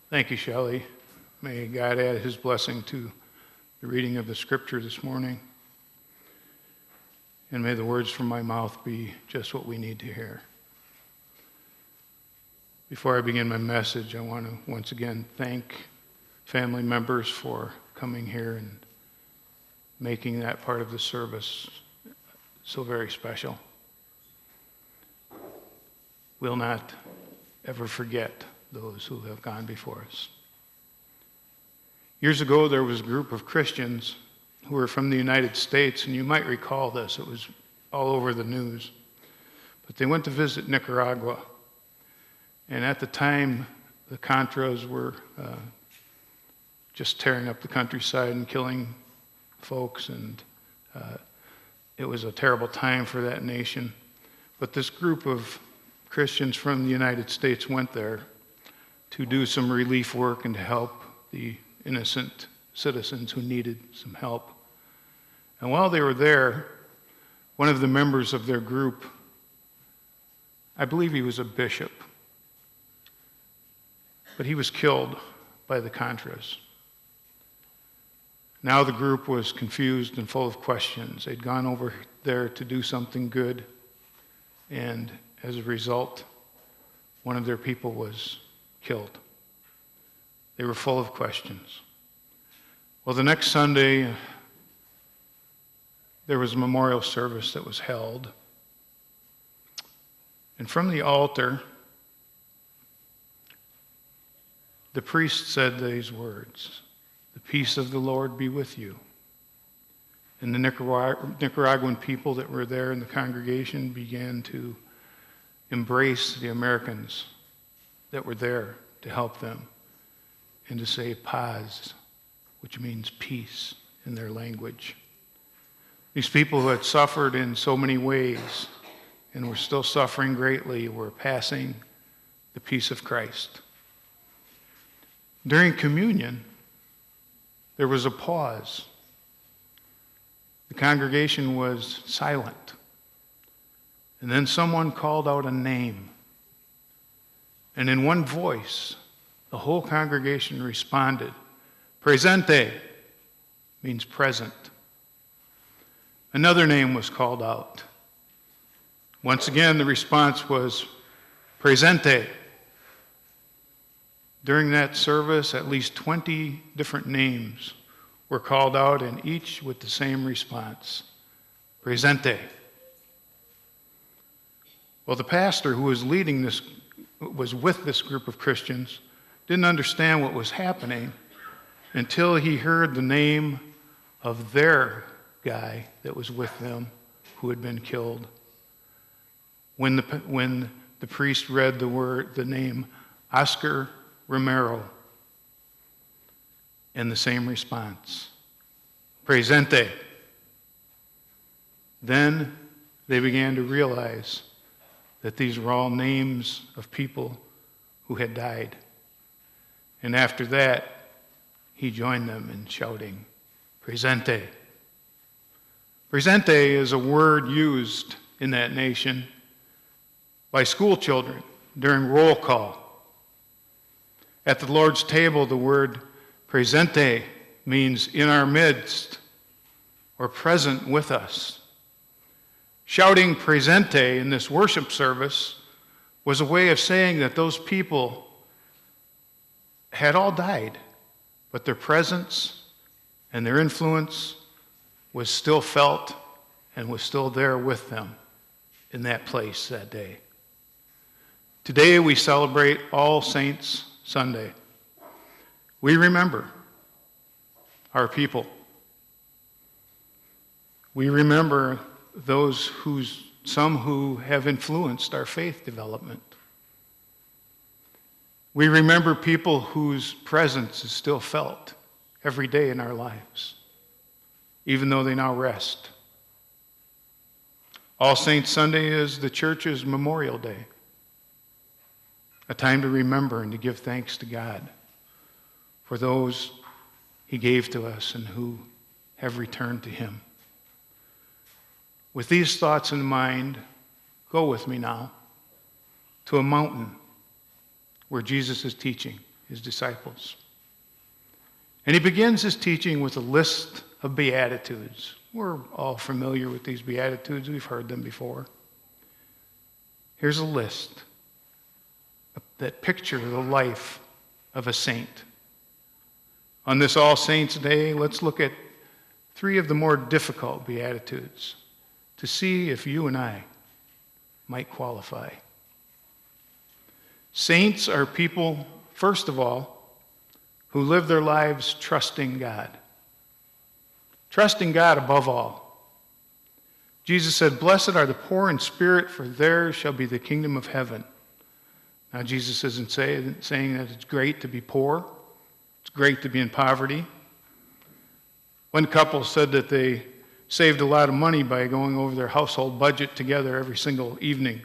Thank you, Shelley. May God add his blessing to the reading of the scripture this morning. And may the words from my mouth be just what we need to hear. Before I begin my message, I want to once again thank family members for coming here and making that part of the service so very special. We'll not ever forget those who have gone before us. Years ago, there was a group of Christians who were from the United States, and you might recall this. It was all over the news. But they went to visit Nicaragua. And at the time, the Contras were just tearing up the countryside and killing folks, and it was a terrible time for that nation. But this group of Christians from the United States went there to do some relief work and to help the innocent citizens who needed some help. And while they were there, one of the members of their group, I believe he was a bishop, but he was killed by the Contras. Now the group was confused and full of questions. They'd gone over there to do something good, and as a result, one of their people was killed. They were full of questions. Well, the next Sunday, there was a memorial service that was held. And from the altar, the priest said these words, "The peace of the Lord be with you." And the Nicaraguan people that were there in the congregation began to embrace the Americans that were there to help them and to say paz, which means peace in their language. These people who had suffered in so many ways and were still suffering greatly were passing the peace of Christ. During communion, there was a pause. The congregation was silent. And then someone called out a name. And in one voice, the whole congregation responded. Presente means present. Another name was called out. Once again, the response was presente. During that service, at least 20 different names were called out, and each with the same response, presente. Well, the pastor who was leading this, was with this group of Christians, didn't understand what was happening until he heard the name of their guy that was with them who had been killed. When the priest read the name Oscar Romero, and the same response, presente. Then they began to realize that these were all names of people who had died. And after that, he joined them in shouting, presente. Presente is a word used in that nation by school children during roll call. At the Lord's table, the word presente means in our midst or present with us. Shouting presente in this worship service was a way of saying that those people had all died, but their presence and their influence was still felt and was still there with them in that place that day. Today we celebrate All Saints Sunday. We remember our people. We remember those some who have influenced our faith development. We remember people whose presence is still felt every day in our lives, even though they now rest. All Saints Sunday is the church's Memorial Day, a time to remember and to give thanks to God for those he gave to us and who have returned to him. With these thoughts in mind, go with me now to a mountain where Jesus is teaching. his disciples. And he begins his teaching with a list of Beatitudes. We're all familiar with these Beatitudes. We've heard them before. Here's a list that picture the life of a saint. On this All Saints' Day, let's look at 3 of the more difficult Beatitudes to see if you and I might qualify. Saints are people, first of all, who live their lives trusting God. Trusting God above all. Jesus said, "Blessed are the poor in spirit, for theirs shall be the kingdom of heaven." Now, Jesus isn't saying that it's great to be poor. It's great to be in poverty. One couple said that they saved a lot of money by going over their household budget together every single evening.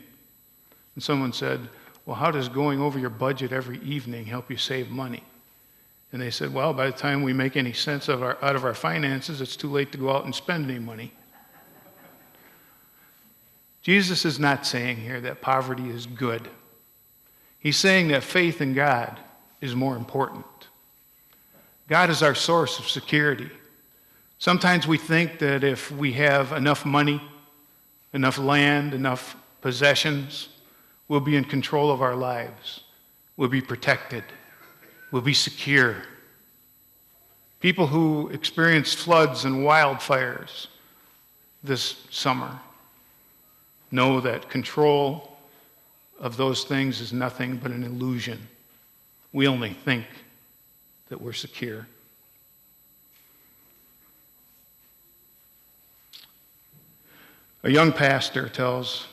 And someone said, "Well, how does going over your budget every evening help you save money?" And they said, "Well, by the time we make any sense out of our finances, it's too late to go out and spend any money." Jesus is not saying here that poverty is good. He's saying that faith in God is more important. God is our source of security. Sometimes we think that if we have enough money, enough land, enough possessions, we'll be in control of our lives. We'll be protected. We'll be secure. People who experienced floods and wildfires this summer know that control of those things is nothing but an illusion. We only think that we're secure. A young pastor tells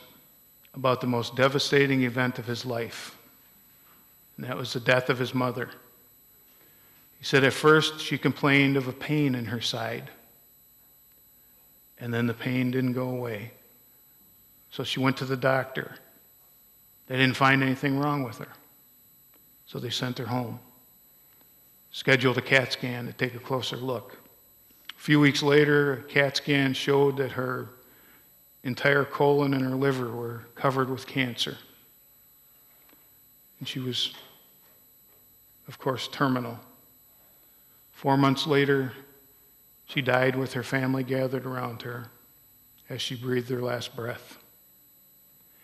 about the most devastating event of his life, and that was the death of his mother. He said at first she complained of a pain in her side, and then the pain didn't go away. So she went to the doctor. They didn't find anything wrong with her, so they sent her home. Scheduled a CAT scan to take a closer look. A few weeks later, a CAT scan showed that her entire colon and her liver were covered with cancer. And she was, of course, terminal. 4 months later, she died with her family gathered around her as she breathed her last breath.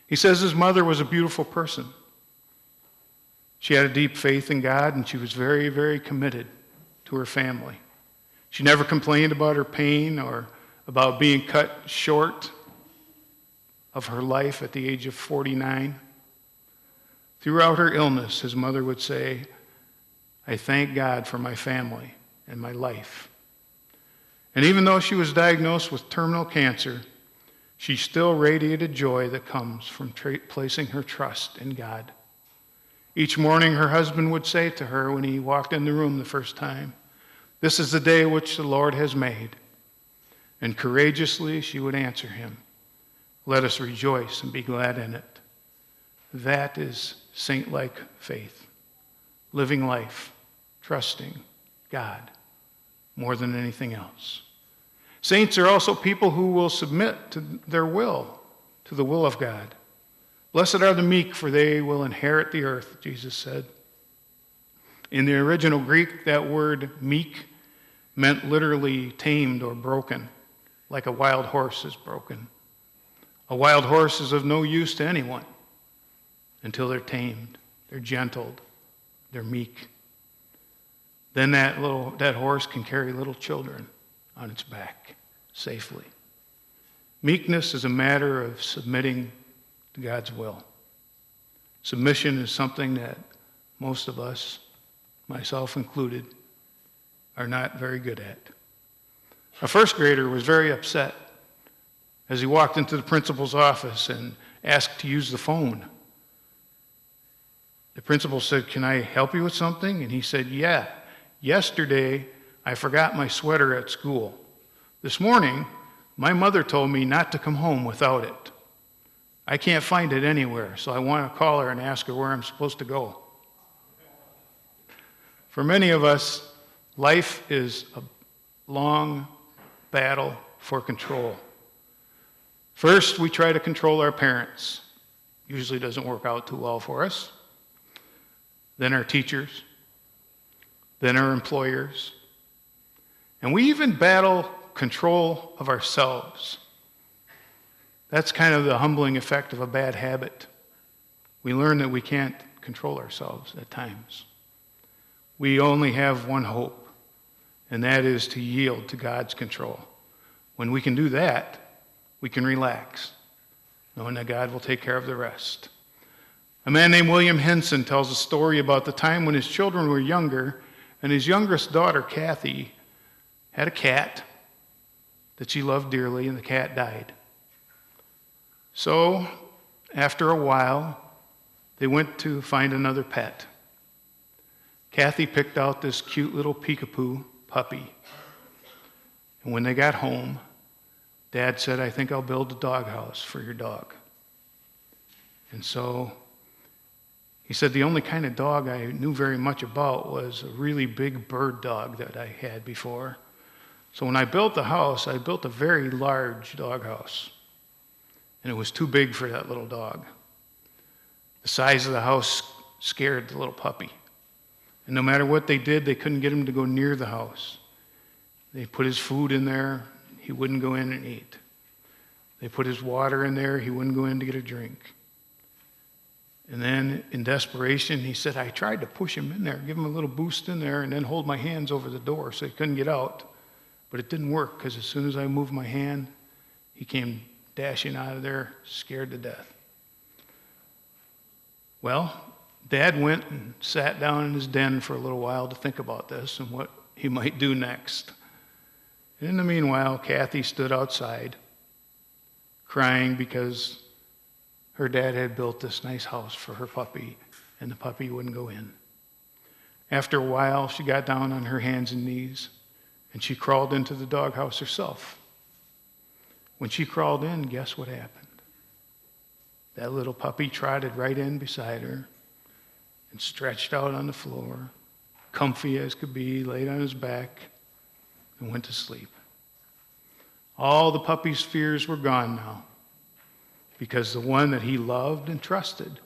He says his mother was a beautiful person. She had a deep faith in God, and she was very, very committed to her family. She never complained about her pain or about being cut short of her life at the age of 49. Throughout her illness, his mother would say, "I thank God for my family and my life." And even though she was diagnosed with terminal cancer, she still radiated joy that comes from placing her trust in God. Each morning, her husband would say to her when he walked in the room the first time, "This is the day which the Lord has made." And courageously, she would answer him, "Let us rejoice and be glad in it." That is saint-like faith, living life, trusting God more than anything else. Saints are also people who will submit to their will, to the will of God. Blessed are the meek, for they will inherit the earth, Jesus said. In the original Greek, that word meek meant literally tamed or broken, like a wild horse is broken. A wild horse is of no use to anyone until they're tamed, they're gentled, they're meek. Then that horse can carry little children on its back safely. Meekness is a matter of submitting to God's will. Submission is something that most of us, myself included, are not very good at. A first grader was very upset as he walked into the principal's office and asked to use the phone. The principal said, "Can I help you with something?" And he said, "Yeah, yesterday I forgot my sweater at school. This morning, my mother told me not to come home without it. I can't find it anywhere, so I want to call her and ask her where I'm supposed to go." For many of us, life is a long battle for control. First, we try to control our parents. Usually doesn't work out too well for us. Then our teachers, than our employers. And we even battle control of ourselves. That's kind of the humbling effect of a bad habit. We learn that we can't control ourselves at times. We only have one hope, and that is to yield to God's control. When we can do that, we can relax, knowing that God will take care of the rest. A man named William Henson tells a story about the time when his children were younger, and his youngest daughter, Kathy, had a cat that she loved dearly, and the cat died. So, after a while, they went to find another pet. Kathy picked out this cute little peekapoo puppy. And when they got home, Dad said, "I think I'll build a doghouse for your dog." And so he said the only kind of dog I knew very much about was a really big bird dog that I had before. So when I built the house, I built a very large doghouse. And it was too big for that little dog. The size of the house scared the little puppy. And no matter what they did, they couldn't get him to go near the house. They put his food in there, he wouldn't go in and eat. They put his water in there, he wouldn't go in to get a drink. And then, in desperation, he said, I tried to push him in there, give him a little boost in there, and then hold my hands over the door so he couldn't get out. But it didn't work, because as soon as I moved my hand, he came dashing out of there, scared to death. Well, Dad went and sat down in his den for a little while to think about this and what he might do next. And in the meanwhile, Kathy stood outside, crying because her dad had built this nice house for her puppy, and the puppy wouldn't go in. After a while, she got down on her hands and knees, and she crawled into the doghouse herself. When she crawled in, guess what happened? That little puppy trotted right in beside her and stretched out on the floor, comfy as could be, laid on his back, and went to sleep. All the puppy's fears were gone now, because the one that he loved and trusted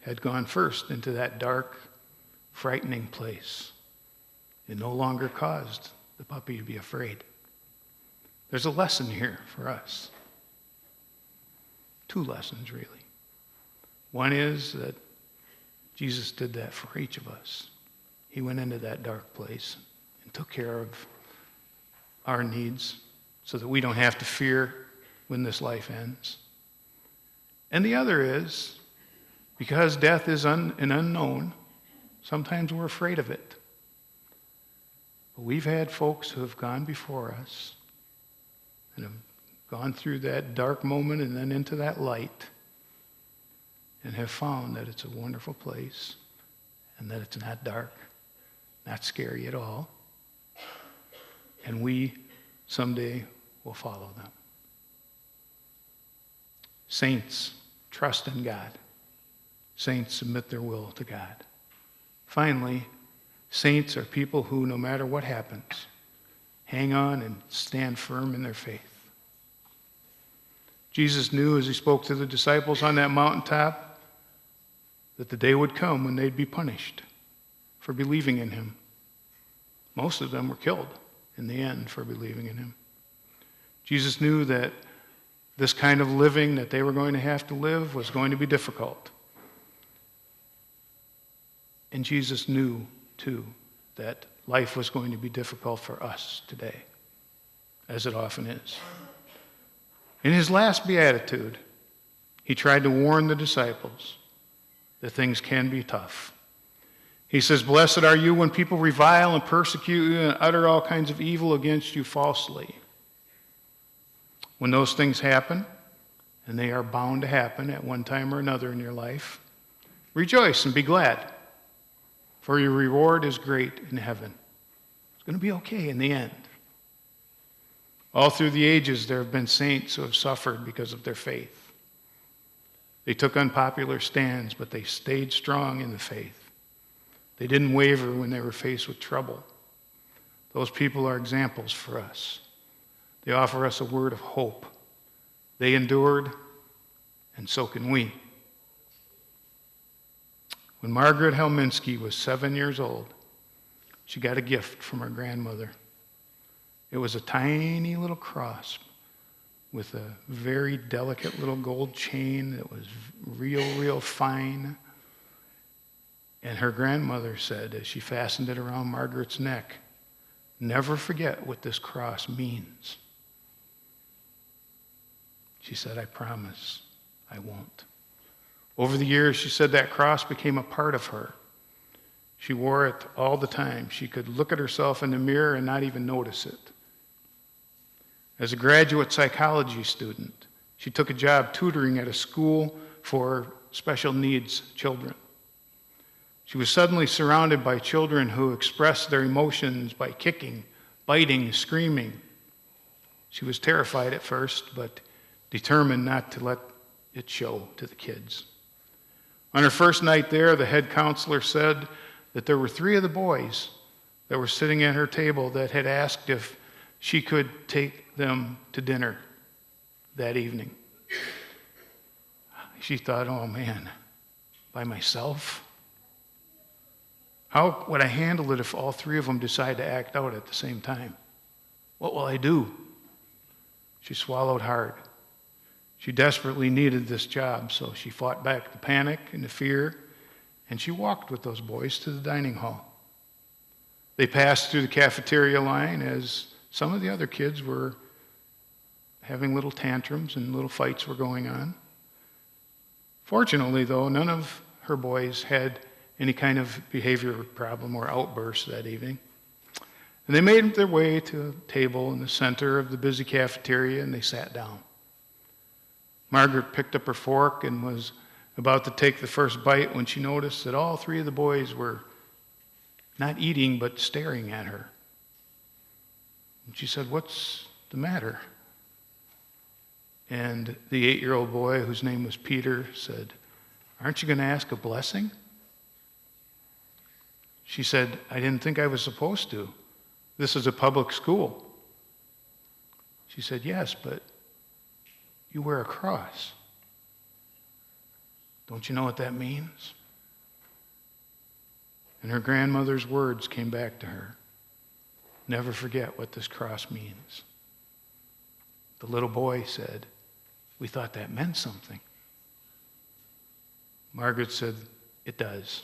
had gone first into that dark, frightening place. It no longer caused the puppy to be afraid. There's a lesson here for us. Two lessons, really. One is that Jesus did that for each of us. He went into that dark place and took care of our needs so that we don't have to fear when this life ends. And the other is, because death is an unknown, sometimes we're afraid of it. But we've had folks who have gone before us and have gone through that dark moment and then into that light and have found that it's a wonderful place and that it's not dark, not scary at all. And we someday will follow them. Saints trust in God. Saints submit their will to God. Finally, saints are people who, no matter what happens, hang on and stand firm in their faith. Jesus knew as he spoke to the disciples on that mountaintop that the day would come when they'd be punished for believing in him. Most of them were killed in the end for believing in him. Jesus knew that this kind of living that they were going to have to live was going to be difficult. And Jesus knew, too, that life was going to be difficult for us today, as it often is. In his last beatitude, he tried to warn the disciples that things can be tough. He says, "Blessed are you when people revile and persecute you and utter all kinds of evil against you falsely." When those things happen, and they are bound to happen at one time or another in your life, rejoice and be glad, for your reward is great in heaven. It's going to be okay in the end. All through the ages, there have been saints who have suffered because of their faith. They took unpopular stands, but they stayed strong in the faith. They didn't waver when they were faced with trouble. Those people are examples for us. They offer us a word of hope. They endured, and so can we. When Margaret Helminski was 7 years old, she got a gift from her grandmother. It was a tiny little cross with a very delicate little gold chain that was real fine. And her grandmother said, as she fastened it around Margaret's neck, "Never forget what this cross means." She said, "I promise I won't." Over the years, she said that cross became a part of her. She wore it all the time. She could look at herself in the mirror and not even notice it. As a graduate psychology student, she took a job tutoring at a school for special needs children. She was suddenly surrounded by children who expressed their emotions by kicking, biting, screaming. She was terrified at first, but determined not to let it show to the kids. On her first night there, the head counselor said that there were 3 of the boys that were sitting at her table that had asked if she could take them to dinner that evening. She thought, "Oh man, by myself? How would I handle it if all 3 of them decide to act out at the same time? What will I do?" She swallowed hard. She desperately needed this job, so she fought back the panic and the fear, and she walked with those boys to the dining hall. They passed through the cafeteria line as some of the other kids were having little tantrums and little fights were going on. Fortunately, though, none of her boys had any kind of behavior problem or outburst that evening. And they made their way to a table in the center of the busy cafeteria, and they sat down. Margaret picked up her fork and was about to take the first bite when she noticed that all 3 of the boys were not eating but staring at her. And she said, "What's the matter?" And the 8-year-old boy, whose name was Peter, said, "Aren't you going to ask a blessing?" She said, "I didn't think I was supposed to. This is a public school." She said, "Yes, but you wear a cross. Don't you know what that means?" And her grandmother's words came back to her. "Never forget what this cross means." The little boy said, "We thought that meant something." Margaret said, "It does.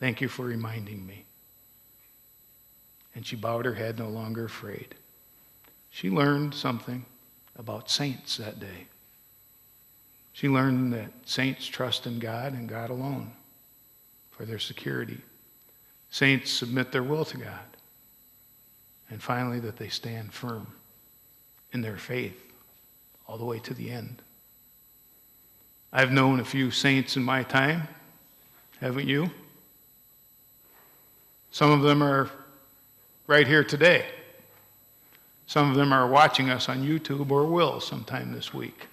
Thank you for reminding me." And she bowed her head, no longer afraid. She learned something about saints that day. She learned that saints trust in God and God alone for their security. Saints submit their will to God. And finally, that they stand firm in their faith all the way to the end. I've known a few saints in my time, haven't you? Some of them are right here today. Some of them are watching us on YouTube or will sometime this week.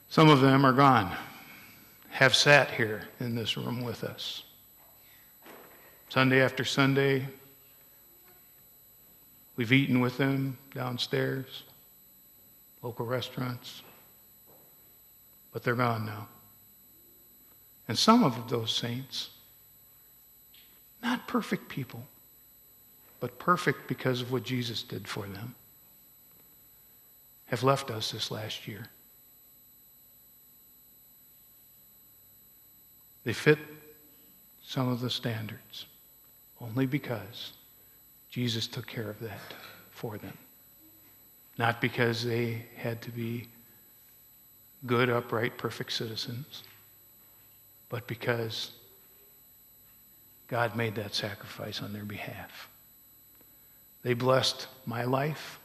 Some of them are gone, have sat here in this room with us. Sunday after Sunday, we've eaten with them downstairs, local restaurants, but they're gone now. And some of those saints, not perfect people, but perfect because of what Jesus did for them, have left us this last year. They fit some of the standards only because Jesus took care of that for them. Not because they had to be good, upright, perfect citizens, but because God made that sacrifice on their behalf. They blessed my life.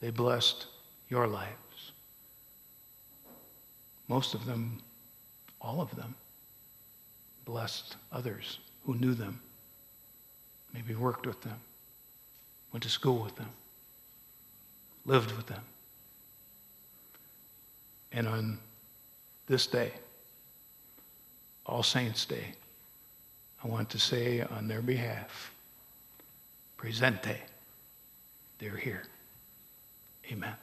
They blessed your lives. Most of them, all of them, blessed others who knew them, maybe worked with them, went to school with them, lived with them. And on this day, All Saints' Day, I want to say on their behalf, Presente, they're here. Amen.